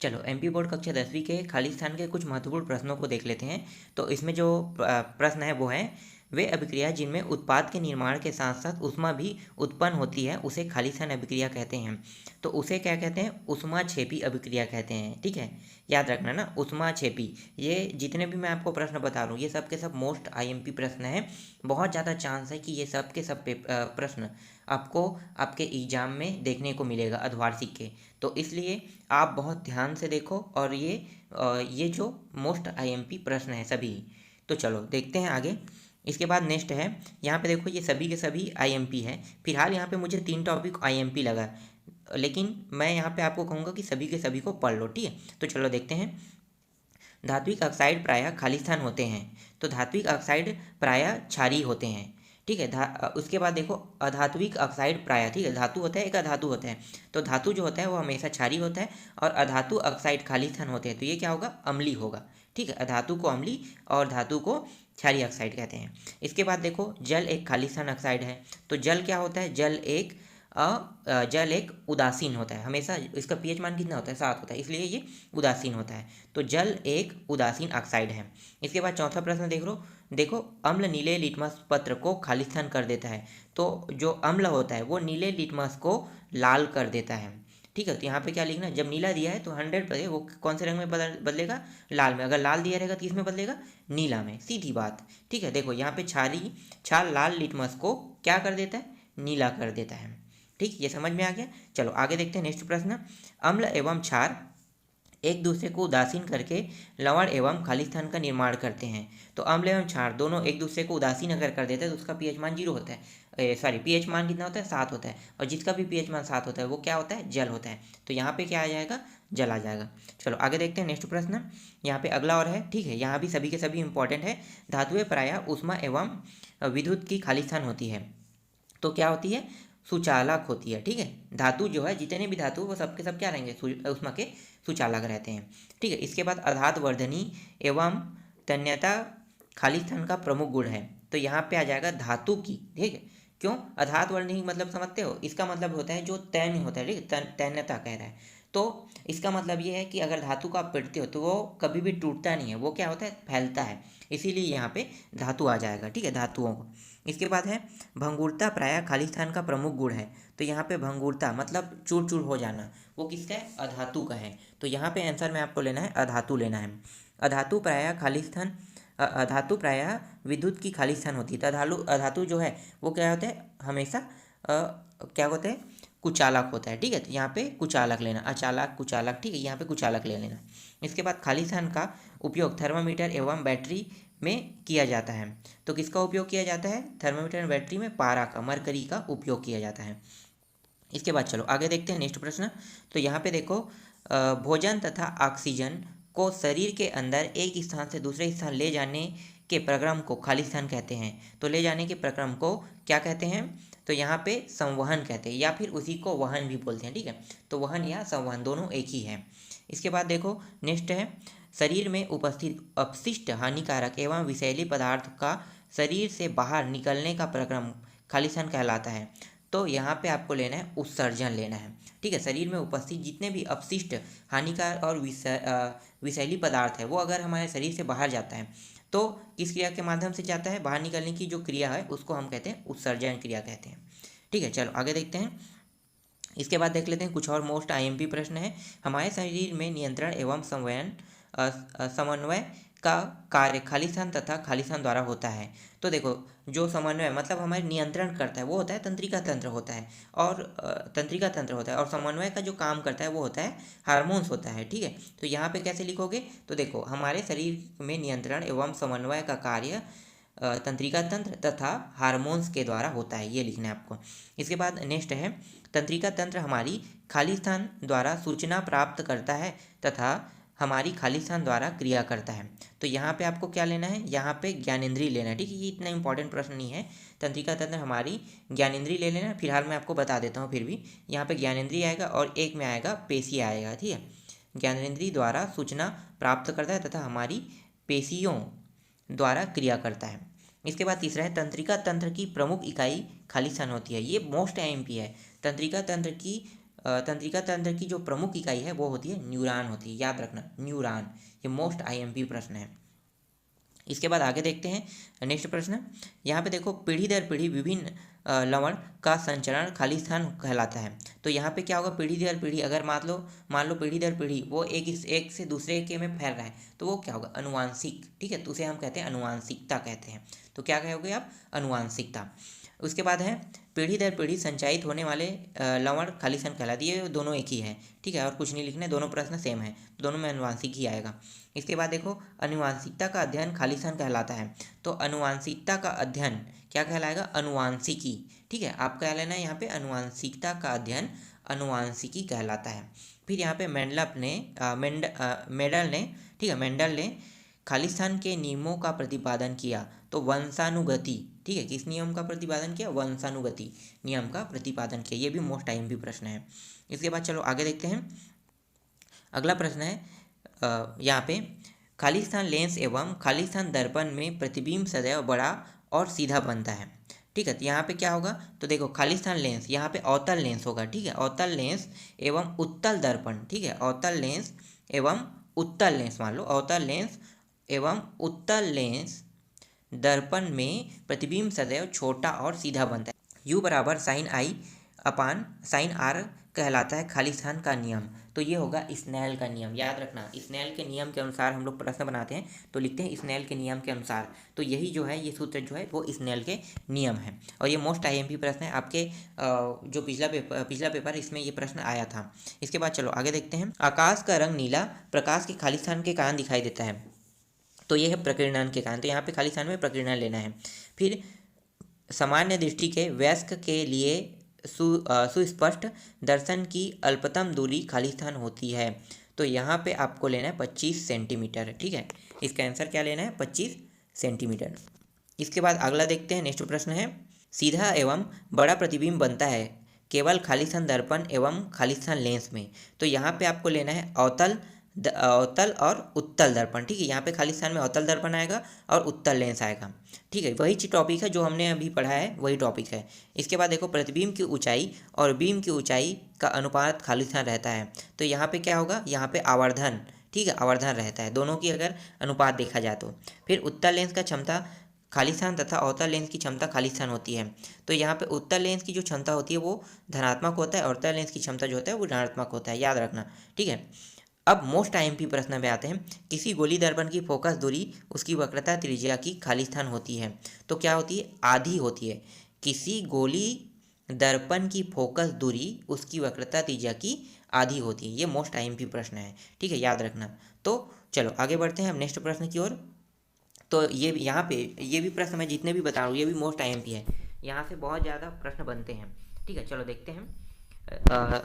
चलो MP board कक्षा 10वीं के खाली स्थान के कुछ महत्वपूर्ण प्रश्नों को देख लेते हैं। तो इसमें जो प्रश्न है वो है, वे अभिक्रिया जिनमें उत्पाद के निर्माण के साथ साथ ऊष्मा भी उत्पन्न होती है उसे खाली स्थान अभिक्रिया कहते हैं। तो उसे क्या कहते हैं? ऊष्माक्षेपी अभिक्रिया कहते हैं। ठीक है, याद रखना ना, ऊष्माक्षेपी। ये जितने भी मैं आपको प्रश्न बता रहा हूँ ये सब के सब मोस्ट आईएमपी प्रश्न है। बहुत ज़्यादा चांस है कि ये सब के सब प्रश्न आपको आपके एग्जाम में देखने को मिलेगा अर्धवार्षिक के। तो इसलिए आप बहुत ध्यान से देखो, और ये जो मोस्ट आईएमपी प्रश्न है सभी। तो चलो देखते हैं आगे। इसके बाद नेक्स्ट है, यहाँ पे देखो ये सभी के सभी आईएमपी है। फिलहाल यहाँ पे मुझे 3 टॉपिक आईएमपी लगा, लेकिन मैं यहाँ पे आपको कहूँगा कि सभी के सभी को पढ़ लो। ठीक है, तो चलो देखते हैं। धात्विक ऑक्साइड प्रायः खाली स्थान होते हैं। तो धात्विक ऑक्साइड प्रायः क्षारीय होते हैं। ठीक है, उसके बाद देखो अधात्विक ऑक्साइड प्रायः, ठीक है, धातु होता है एक अधातु होता है। तो धातु जो होता है वो हमेशा क्षारीय होता है, और अधातु ऑक्साइड खाली स्थान होते हैं। तो ये क्या होगा? अम्लीय होगा। ठीक है, अधातु को अम्लीय और धातु को क्षारीय ऑक्साइड कहते हैं। इसके बाद देखो जल एक खाली स्थान ऑक्साइड है। तो जल क्या होता है? जल एक उदासीन होता है, हमेशा इसका पीएच मान कितना होता है? 7 होता है, इसलिए ये उदासीन होता है। तो जल एक उदासीन ऑक्साइड है। इसके बाद चौथा प्रश्न देखो अम्ल नीले लिटमस पत्र को खाली स्थान कर देता है। तो जो अम्ल होता है वो नीले लिटमस को लाल कर देता है। ठीक है, तो यहाँ पे क्या लिखना? जब नीला दिया है तो 100% वो कौन से रंग में बदलेगा? लाल में। अगर लाल दिया रहेगा तो किस में बदलेगा? नीला में, सीधी बात। ठीक है, देखो यहाँ पे छाल लाल लिटमस को क्या कर देता है? नीला कर देता है। ठीक, ये समझ में आ गया। चलो आगे देखते हैं नेक्स्ट प्रश्न। अम्ल एवं क्षार एक दूसरे को उदासीन करके लवण एवं खाली स्थान का निर्माण करते हैं। तो अम्ल एवं क्षार दोनों एक दूसरे को उदासीन अगर कर देते हैं तो उसका पीएच मान 0 होता है, सॉरी पीएच मान कितना होता है? 7 होता है। और जिसका भी पीएच मान 7 होता है वो क्या होता है? जल होता है। तो यहाँ पे क्या आ जाएगा? जल आ जाएगा। चलो आगे देखते हैं नेक्स्ट प्रश्न। यहाँ पे अगला और है। ठीक है, यहाँ भी सभी के सभी इंपॉर्टेंट है। धातुएं प्रायः ऊष्मा एवं विद्युत की खाली स्थान होती है। तो क्या होती है? सुचालक होती है। ठीक है, धातु जो है, जितने भी धातु वो सबके सब क्या रहेंगे? ऊष्मा के सुचालक रहते हैं। ठीक है, इसके बाद अर्धातवर्धनी एवं तन्यता खाली स्थान का प्रमुख गुण है। तो यहाँ पे आ जाएगा धातु की। ठीक है, क्यों अर्धातवर्धनी मतलब समझते हो? इसका मतलब होता है जो तैन्य होता है। ठीक है, तैन्यता कह रहा है। तो इसका मतलब ये है कि अगर धातु को आप पीटते हो तो वो कभी भी टूटता नहीं है, वो क्या होता है? फैलता है। इसीलिए यहाँ पे धातु आ जाएगा। ठीक है, धातुओं को। इसके बाद है भंगुरता प्रायः खाली स्थान का प्रमुख गुण है। तो यहाँ पे भंगुरता मतलब चूर चूर हो जाना, वो किसका है? अधातु का है। तो यहाँ पे आंसर में आपको लेना है अधातु लेना है। अधातु प्रायः खाली स्थान अधातु प्रायः विद्युत की खाली स्थान होती है। तो अधातु जो है वो क्या होता है? हमेशा क्या होता है? कुचालक होता है। ठीक है, तो यहाँ पे कुचालक लेना, अचालक कुचालक। ठीक है, यहाँ पे कुचालक ले लेना। इसके बाद खाली स्थान का उपयोग थर्मामीटर एवं बैटरी में किया जाता है। तो किसका उपयोग किया जाता है? थर्मामीटर और बैटरी में पारा का, मरकरी का उपयोग किया जाता है। इसके बाद चलो आगे देखते हैं नेक्स्ट प्रश्न। तो यहाँ पे देखो भोजन तथा ऑक्सीजन को शरीर के अंदर एक स्थान से दूसरे स्थान ले जाने के प्रक्रम को खाली स्थान कहते हैं। तो ले जाने के प्रक्रम को क्या कहते हैं? तो यहाँ पे संवहन कहते हैं, या फिर उसी को वहन भी बोलते हैं। ठीक है, तो वहन या संवहन दोनों एक ही है। इसके बाद देखो नेक्स्ट है, शरीर में उपस्थित अपशिष्ट हानिकारक एवं विषैली पदार्थ का शरीर से बाहर निकलने का प्रक्रम खाली स्थान कहलाता है। तो यहाँ पे आपको लेना है उत्सर्जन लेना है। ठीक है, शरीर में उपस्थित जितने भी अपशिष्ट हानिकारक और विषैली पदार्थ है वो अगर हमारे शरीर से बाहर जाता है तो किस क्रिया के माध्यम से जाता है? बाहर निकलने की जो क्रिया है उसको हम कहते हैं उत्सर्जन क्रिया कहते हैं। ठीक है, चलो आगे देखते हैं। इसके बाद देख लेते हैं कुछ और मोस्ट आईएमपी प्रश्न है। हमारे शरीर में नियंत्रण एवं समन्वय का कार्य खाली स्थान तथा खाली स्थान द्वारा होता है। तो देखो जो समन्वय मतलब हमारे नियंत्रण करता है वो होता है तंत्रिका तंत्र होता है, और तंत्रिका तंत्र होता है, और समन्वय का जो काम करता है वो होता है हार्मोन्स होता है। ठीक है, तो यहाँ पे कैसे लिखोगे? तो देखो हमारे शरीर में नियंत्रण एवं समन्वय का कार्य तंत्रिका तंत्र तथा हार्मोन्स के द्वारा होता है, ये लिखना है आपको। इसके बाद नेक्स्ट है, तंत्रिका तंत्र हमारी खाली स्थान द्वारा सूचना प्राप्त करता है तथा हमारी खाली स्थान द्वारा क्रिया करता है। तो यहाँ पे आपको क्या लेना है? यहाँ पे ज्ञानेंद्रिय लेना है। ठीक है, ये इतना इंपॉर्टेंट प्रश्न नहीं है। तंत्रिका तंत्र हमारी ज्ञानेंद्रिय ले लेना। फिलहाल मैं आपको बता देता हूँ फिर भी। यहाँ पे ज्ञानेंद्रिय आएगा और एक में आएगा पेशी आएगा। ठीक है, ज्ञानेंद्रिय द्वारा सूचना प्राप्त करता है तथा हमारी पेशियों द्वारा क्रिया करता है। इसके बाद तीसरा है, तंत्रिका तंत्र की प्रमुख इकाई खाली स्थान होती है। ये मोस्ट आईएमपी है। तंत्रिका तंत्र की तंत्रिका तंत्र की जो प्रमुख इकाई है वो होती है न्यूरॉन होती है, याद रखना न्यूरॉन। ये मोस्ट आईएमपी प्रश्न है। इसके बाद आगे देखते हैं नेक्स्ट प्रश्न। यहाँ पे देखो, पीढ़ी दर पीढ़ी विभिन्न लवण का संचरण खाली स्थान कहलाता है। तो यहाँ पे क्या होगा, पीढ़ी दर पीढ़ी, अगर मान लो पीढ़ी दर पीढ़ी वो एक से दूसरे के में फैल रहा है तो वो क्या होगा, अनुवांशिक। ठीक है, तो उसे हम कहते हैं अनुवांशिकता कहते हैं। तो क्या कहोगे आप, अनुवांशिकता। उसके बाद है पीढ़ी दर पीढ़ी संचालित होने वाले लवण खालिस्तान कहलाती है। ये दोनों एक ही है, ठीक है, और कुछ नहीं लिखना है, दोनों प्रश्न सेम है, तो दोनों में अनुवांशिक ही आएगा। इसके बाद देखो, अनुवांशिकता का अध्ययन खालिस्तान कहलाता है। तो अनुवांशिकता का अध्ययन क्या कहलाएगा, अनुवांशिकी। ठीक है, आप कह लेना यहाँ पे अनुवांशिकता का अध्ययन अनुवांशिकी कहलाता है। फिर यहाँ पे मेंडल ने ठीक है, मेंडल ने खालिस्तान के नियमों का प्रतिपादन किया। तो वंशानुगति, ठीक है, किस नियम का प्रतिपादन किया, वंशानुगति नियम का प्रतिपादन किया। ये भी मोस्ट आईएमपी प्रश्न है। इसके बाद चलो आगे देखते हैं। अगला प्रश्न है यहाँ पे, खालिस्तान लेंस एवं खालिस्तान दर्पण में प्रतिबिंब सदैव बड़ा और सीधा बनता है। ठीक है, तो यहाँ पे क्या होगा, तो देखो खालिस्तान लेंस, यहाँ पे अवतल लेंस होगा। ठीक है, अवतल लेंस एवं उत्तल दर्पण। ठीक है, अवतल लेंस एवं उत्तल लेंस, मान लो अवतल लेंस एवं उत्तल लेंस दर्पण में प्रतिबिंब सदैव छोटा और सीधा बनता है। U बराबर sine i upon sine r कहलाता है खालिस्तान का नियम। तो ये होगा स्नेल का नियम, याद रखना। स्नेल के नियम के अनुसार हम लोग प्रश्न बनाते हैं, तो लिखते हैं स्नेल के नियम के अनुसार। तो यही जो है, ये सूत्र जो है वो स्नेल के नियम है। और ये मोस्ट आईएमपी प्रश्न है आपके जो पिछला पेपर इसमें ये प्रश्न आया था। इसके बाद चलो आगे देखते हैं। आकाश का रंग नीला प्रकाश के खालिस्तान के कारण दिखाई देता है। तो ये है प्रकीर्णन के कारण, तो यहाँ पे खालिस्तान में प्रकीर्णन लेना है। फिर सामान्य दृष्टि के वयस्क के लिए सुस्पष्ट दर्शन की अल्पतम दूरी खालिस्तान होती है। तो यहाँ पे आपको लेना है 25 सेंटीमीटर। ठीक है, इसका आंसर क्या लेना है, 25 सेंटीमीटर। इसके बाद अगला देखते हैं, नेक्स्ट प्रश्न है, सीधा एवं बड़ा प्रतिबिंब बनता है केवल खालिस्तान दर्पण एवं खालिस्तान लेंस में। तो यहाँ पे आपको लेना है अवतल और उत्तल दर्पण। ठीक है, यहाँ पे खालिस्तान में अवतल दर्पण आएगा और उत्तल लेंस आएगा। ठीक है, वही टॉपिक है जो हमने अभी पढ़ा है, वही टॉपिक है। इसके बाद देखो, प्रतिबिंब की ऊंचाई और बीम की ऊंचाई का अनुपात खालिस्तान रहता है। तो यहाँ पे क्या होगा, यहाँ पे आवर्धन, ठीक है, आवर्धन रहता है, दोनों की अगर अनुपात देखा जाए तो। फिर उत्तल लेंस का क्षमता खालिस्तान तथा अवतल लेंस की क्षमता खालिस्तान होती है। तो यहाँ पे उत्तल लेंस की जो क्षमता होती है वो धनात्मक होता है, और अवतल लेंस की क्षमता जो होता है वो ऋणात्मक होता है, याद रखना। ठीक है, अब मोस्ट आईएमपी प्रश्न पे आते हैं। किसी गोली दर्पण की फोकस दूरी उसकी वक्रता त्रिज्या की खालिस्तान होती है। तो क्या होती है, आधी होती है। किसी गोली दर्पण की फोकस दूरी उसकी वक्रता त्रिज्या की आधी होती है। ये मोस्ट आईएमपी प्रश्न है, ठीक है, याद रखना। तो चलो आगे बढ़ते हैं हम नेक्स्ट प्रश्न की ओर। तो ये यहाँ पे ये भी प्रश्न मैं जितने भी बता रहा हूँ ये भी मोस्ट आईएमपी है, यहाँ से बहुत ज़्यादा प्रश्न बनते हैं। ठीक है, चलो देखते हैं।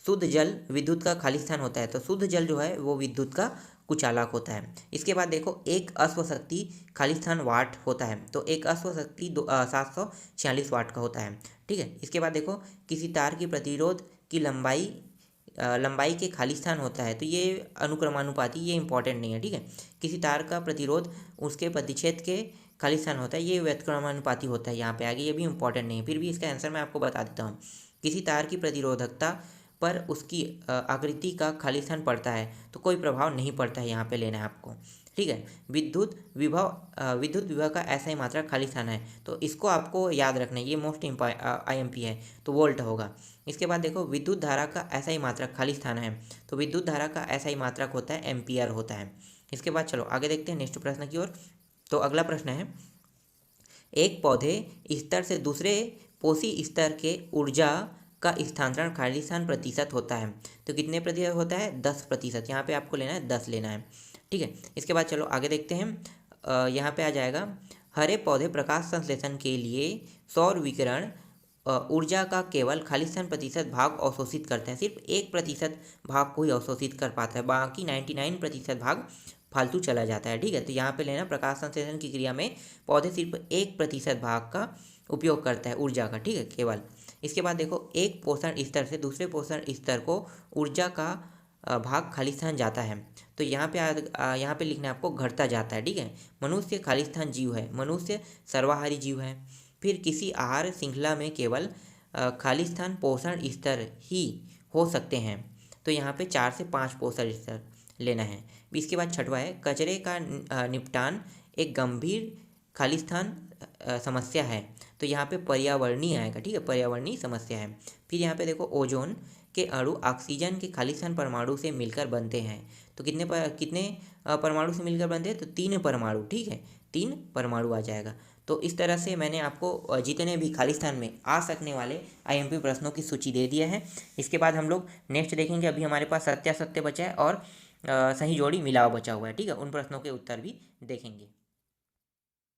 शुद्ध जल विद्युत का खालिस्तान होता है। तो शुद्ध जल जो है वो विद्युत का कुचालक होता है। इसके बाद देखो, एक अश्वशक्ति खालिस्तान वाट होता है। तो एक अश्वशक्ति 746 वाट का होता है। ठीक है, इसके बाद देखो, किसी तार की प्रतिरोध की लंबाई के खालिस्तान होता है। तो ये अनुक्रमानुपाती, ये इंपॉर्टेंट नहीं है। ठीक है, किसी तार का प्रतिरोध उसके प्रतिच्छेद के खालिस्तान होता है, ये व्युत्क्रमानुपाती होता है। यहाँ पे आगे ये भी इंपॉर्टेंट नहीं है, फिर भी इसका आंसर मैं आपको बता देता हूँ। किसी तार की प्रतिरोधकता पर उसकी आकृति का खालिस्तान पड़ता है, तो कोई प्रभाव नहीं पड़ता है, यहाँ पे लेना है आपको। ठीक है, विद्युत विभव का ऐसा ही मात्रा खालिस्तान है, तो इसको आपको याद रखना है, ये मोस्ट आईएमपी है, तो वोल्ट होगा। इसके बाद देखो, विद्युत धारा का ऐसा ही मात्रक खालिस्तान है। तो विद्युत धारा का ऐसा ही मात्रक होता है, एम्पियर होता है। इसके बाद चलो आगे देखते हैं नेक्स्ट प्रश्न की ओर। तो अगला प्रश्न है, एक पौधे स्तर से दूसरे पोषी स्तर के ऊर्जा का स्थानांतरण खालिस्तान प्रतिशत होता है। तो कितने प्रतिशत होता है, 10%। यहाँ पे आपको लेना है 10 लेना है। ठीक है, इसके बाद चलो आगे देखते हैं। यहाँ पे आ जाएगा, हरे पौधे प्रकाश संश्लेषण के लिए सौर विकिरण ऊर्जा का केवल खालिस्तान प्रतिशत भाग अवशोषित करते हैं। सिर्फ 1% भाग को ही अवशोषित कर पाता है, बाकी 99% भाग फालतू चला जाता है। ठीक है, तो यहाँ पे लेना, प्रकाश संश्लेषण की क्रिया में पौधे सिर्फ 1% भाग का उपयोग करता है ऊर्जा का। ठीक है, केवल। इसके बाद देखो, एक पोषण स्तर से दूसरे पोषण स्तर को ऊर्जा का भाग खालिस्तान जाता है। तो यहाँ पे लिखना है आपको, घटता जाता है। ठीक है, मनुष्य खालिस्तान जीव है, मनुष्य सर्वाहारी जीव है। फिर किसी आहार श्रृंखला में केवल खालिस्तान पोषण स्तर ही हो सकते हैं। तो यहाँ पे 4 से 5 पोषण स्तर लेना है। इसके बाद छठवा है, कचरे का निपटान एक गंभीर खालिस्तान समस्या है। तो यहाँ पे पर्यावरणीय आएगा, ठीक है, पर्यावरणीय समस्या है। फिर यहाँ पे देखो, ओजोन के अणु ऑक्सीजन के खालिस्तान परमाणु से मिलकर बनते हैं। तो कितने परमाणु से मिलकर बनते हैं? तो 3 परमाणु, ठीक है, 3 परमाणु आ जाएगा। तो इस तरह से मैंने आपको जितने भी खालिस्तान में आ सकने वाले आईएमपी प्रश्नों की सूची दे दिया है। इसके बाद हम लोग नेक्स्ट देखेंगे। अभी हमारे पास सत्यासत्य बचा है और सही जोड़ी मिलाव बचा हुआ है, ठीक है, उन प्रश्नों के उत्तर भी देखेंगे।